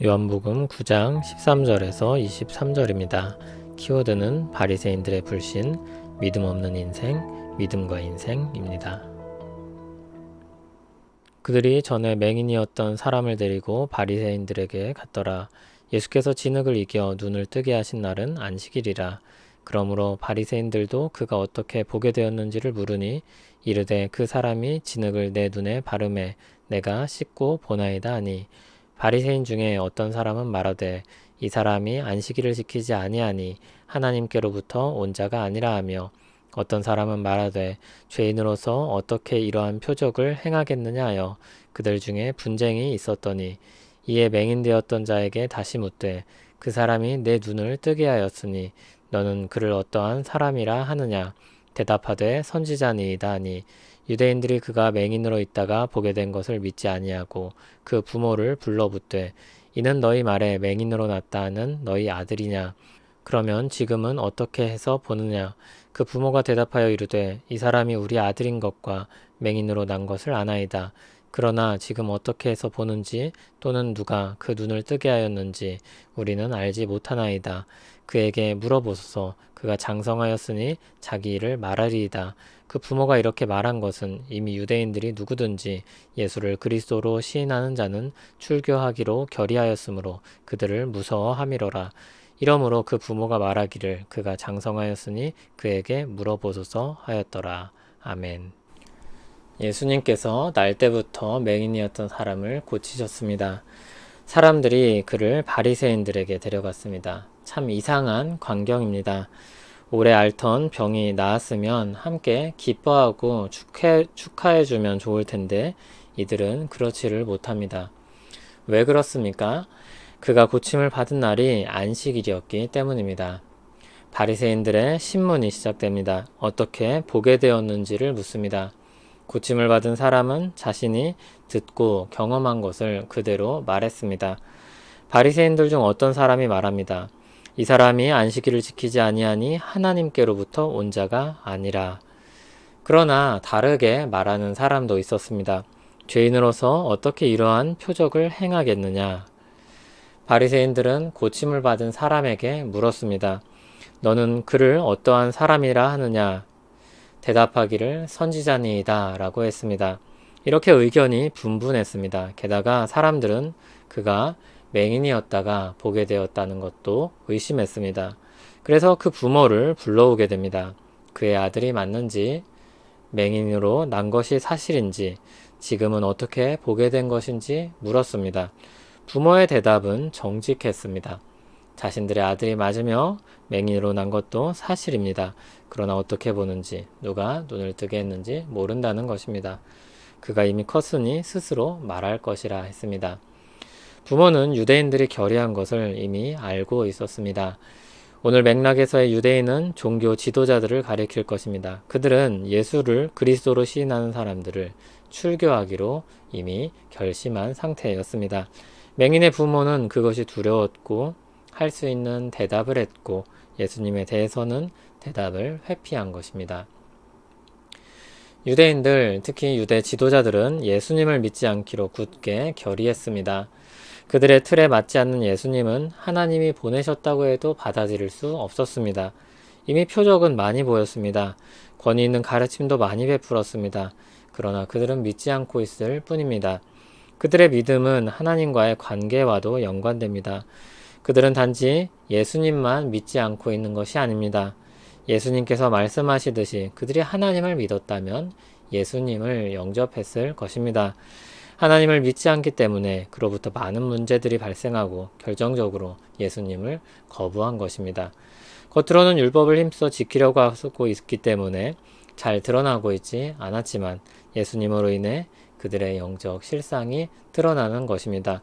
요한복음 9장 13절에서 23절입니다. 키워드는 바리새인들의 불신, 믿음 없는 인생, 믿음과 인생입니다. 그들이 전에 맹인이었던 사람을 데리고 바리새인들에게 갔더라. 예수께서 진흙을 이겨 눈을 뜨게 하신 날은 안식일이라. 그러므로 바리새인들도 그가 어떻게 보게 되었는지를 물으니 이르되 그 사람이 진흙을 내 눈에 바르매 내가 씻고 보나이다 하니, 바리새인 중에 어떤 사람은 말하되 이 사람이 안식일을 지키지 아니하니 하나님께로부터 온 자가 아니라 하며, 어떤 사람은 말하되 죄인으로서 어떻게 이러한 표적을 행하겠느냐 하여 그들 중에 분쟁이 있었더니, 이에 맹인되었던 자에게 다시 묻되 그 사람이 내 눈을 뜨게 하였으니 너는 그를 어떠한 사람이라 하느냐. 대답하되 선지자니이다 하니, 유대인들이 그가 맹인으로 있다가 보게 된 것을 믿지 아니하고 그 부모를 불러붙되 이는 너희 말에 맹인으로 났다 하는 너희 아들이냐. 그러면 지금은 어떻게 해서 보느냐. 그 부모가 대답하여 이르되 이 사람이 우리 아들인 것과 맹인으로 난 것을 아나이다. 그러나 지금 어떻게 해서 보는지 또는 누가 그 눈을 뜨게 하였는지 우리는 알지 못하나이다. 그에게 물어보소서. 그가 장성하였으니 자기 일을 말하리이다. 그 부모가 이렇게 말한 것은 이미 유대인들이 누구든지 예수를 그리스도로 시인하는 자는 출교하기로 결의하였으므로 그들을 무서워함이로라. 이러므로 그 부모가 말하기를 그가 장성하였으니 그에게 물어보소서 하였더라. 아멘. 예수님께서 날 때부터 맹인이었던 사람을 고치셨습니다. 사람들이 그를 바리새인들에게 데려갔습니다. 참 이상한 광경입니다. 오래 앓던 병이 나았으면 함께 기뻐하고 축하해주면 좋을 텐데 이들은 그렇지를 못합니다. 왜 그렇습니까? 그가 고침을 받은 날이 안식일이었기 때문입니다. 바리새인들의 신문이 시작됩니다. 어떻게 보게 되었는지를 묻습니다. 고침을 받은 사람은 자신이 듣고 경험한 것을 그대로 말했습니다. 바리새인들 중 어떤 사람이 말합니다. 이 사람이 안식일을 지키지 아니하니 하나님께로부터 온 자가 아니라. 그러나 다르게 말하는 사람도 있었습니다. 죄인으로서 어떻게 이러한 표적을 행하겠느냐. 바리새인들은 고침을 받은 사람에게 물었습니다. 너는 그를 어떠한 사람이라 하느냐? 대답하기를 선지자니이다 라고 했습니다. 이렇게 의견이 분분했습니다. 게다가 사람들은 그가 맹인이었다가 보게 되었다는 것도 의심했습니다. 그래서 그 부모를 불러오게 됩니다. 그의 아들이 맞는지, 맹인으로 난 것이 사실인지, 지금은 어떻게 보게 된 것인지 물었습니다. 부모의 대답은 정직했습니다. 자신들의 아들이 맞으며 맹인으로 난 것도 사실입니다. 그러나 어떻게 보는지, 누가 눈을 뜨게 했는지 모른다는 것입니다. 그가 이미 컸으니 스스로 말할 것이라 했습니다. 부모는 유대인들이 결의한 것을 이미 알고 있었습니다. 오늘 맥락에서의 유대인은 종교 지도자들을 가리킬 것입니다. 그들은 예수를 그리스도로 시인하는 사람들을 출교하기로 이미 결심한 상태였습니다. 맹인의 부모는 그것이 두려웠고 할 수 있는 대답을 했고 예수님에 대해서는 대답을 회피한 것입니다. 유대인들, 특히 유대 지도자들은 예수님을 믿지 않기로 굳게 결의했습니다. 그들의 틀에 맞지 않는 예수님은 하나님이 보내셨다고 해도 받아들일 수 없었습니다. 이미 표적은 많이 보였습니다. 권위 있는 가르침도 많이 베풀었습니다. 그러나 그들은 믿지 않고 있을 뿐입니다. 그들의 믿음은 하나님과의 관계와도 연관됩니다. 그들은 단지 예수님만 믿지 않고 있는 것이 아닙니다. 예수님께서 말씀하시듯이 그들이 하나님을 믿었다면 예수님을 영접했을 것입니다. 하나님을 믿지 않기 때문에 그로부터 많은 문제들이 발생하고 결정적으로 예수님을 거부한 것입니다. 겉으로는 율법을 힘써 지키려고 하고 있기 때문에 잘 드러나고 있지 않았지만 예수님으로 인해 그들의 영적 실상이 드러나는 것입니다.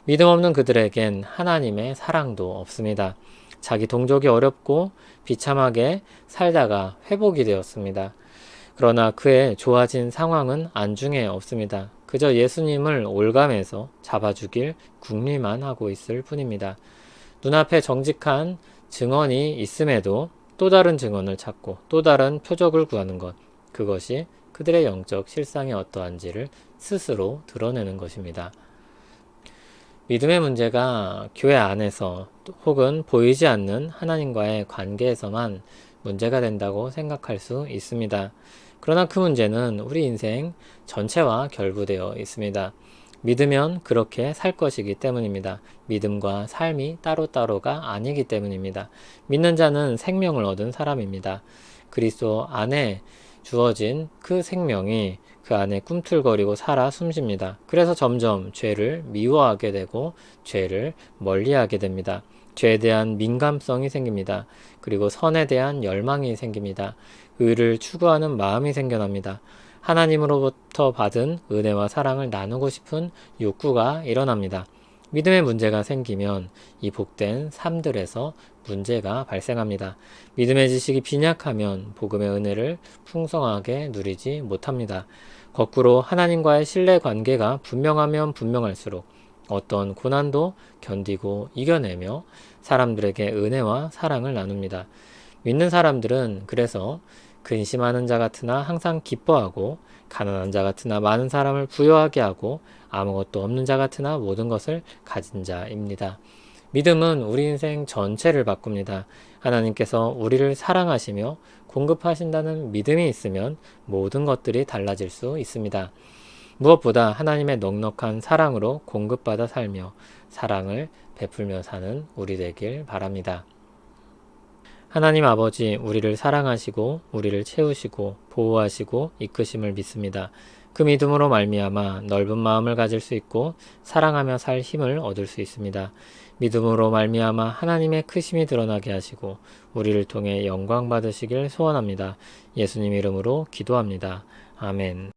믿음 없는 그들에겐 하나님의 사랑도 없습니다. 자기 동족이 어렵고 비참하게 살다가 회복이 되었습니다. 그러나 그의 좋아진 상황은 안중에 없습니다. 그저 예수님을 올감해서 잡아주길 궁리만 하고 있을 뿐입니다. 눈앞에 정직한 증언이 있음에도 또 다른 증언을 찾고 또 다른 표적을 구하는 것, 그것이 그들의 영적 실상이 어떠한지를 스스로 드러내는 것입니다. 믿음의 문제가 교회 안에서 혹은 보이지 않는 하나님과의 관계에서만 문제가 된다고 생각할 수 있습니다. 그러나 그 문제는 우리 인생 전체와 결부되어 있습니다. 믿으면 그렇게 살 것이기 때문입니다. 믿음과 삶이 따로따로가 아니기 때문입니다. 믿는 자는 생명을 얻은 사람입니다. 그리스도 안에 주어진 그 생명이 그 안에 꿈틀거리고 살아 숨쉽니다. 그래서 점점 죄를 미워하게 되고 죄를 멀리하게 됩니다. 죄에 대한 민감성이 생깁니다. 그리고 선에 대한 열망이 생깁니다. 의를 추구하는 마음이 생겨납니다. 하나님으로부터 받은 은혜와 사랑을 나누고 싶은 욕구가 일어납니다. 믿음의 문제가 생기면 이 복된 삶들에서 문제가 발생합니다. 믿음의 지식이 빈약하면 복음의 은혜를 풍성하게 누리지 못합니다. 거꾸로 하나님과의 신뢰 관계가 분명하면 분명할수록 어떤 고난도 견디고 이겨내며 사람들에게 은혜와 사랑을 나눕니다. 믿는 사람들은 그래서 근심하는 자 같으나 항상 기뻐하고 가난한 자 같으나 많은 사람을 부유하게 하고 아무것도 없는 자 같으나 모든 것을 가진 자입니다. 믿음은 우리 인생 전체를 바꿉니다. 하나님께서 우리를 사랑하시며 공급하신다는 믿음이 있으면 모든 것들이 달라질 수 있습니다. 무엇보다 하나님의 넉넉한 사랑으로 공급받아 살며 사랑을 베풀며 사는 우리 되길 바랍니다. 하나님 아버지, 우리를 사랑하시고 우리를 채우시고 보호하시고 이끄심을 믿습니다. 그 믿음으로 말미암아 넓은 마음을 가질 수 있고 사랑하며 살 힘을 얻을 수 있습니다. 믿음으로 말미암아 하나님의 크심이 드러나게 하시고 우리를 통해 영광 받으시길 소원합니다. 예수님 이름으로 기도합니다. 아멘.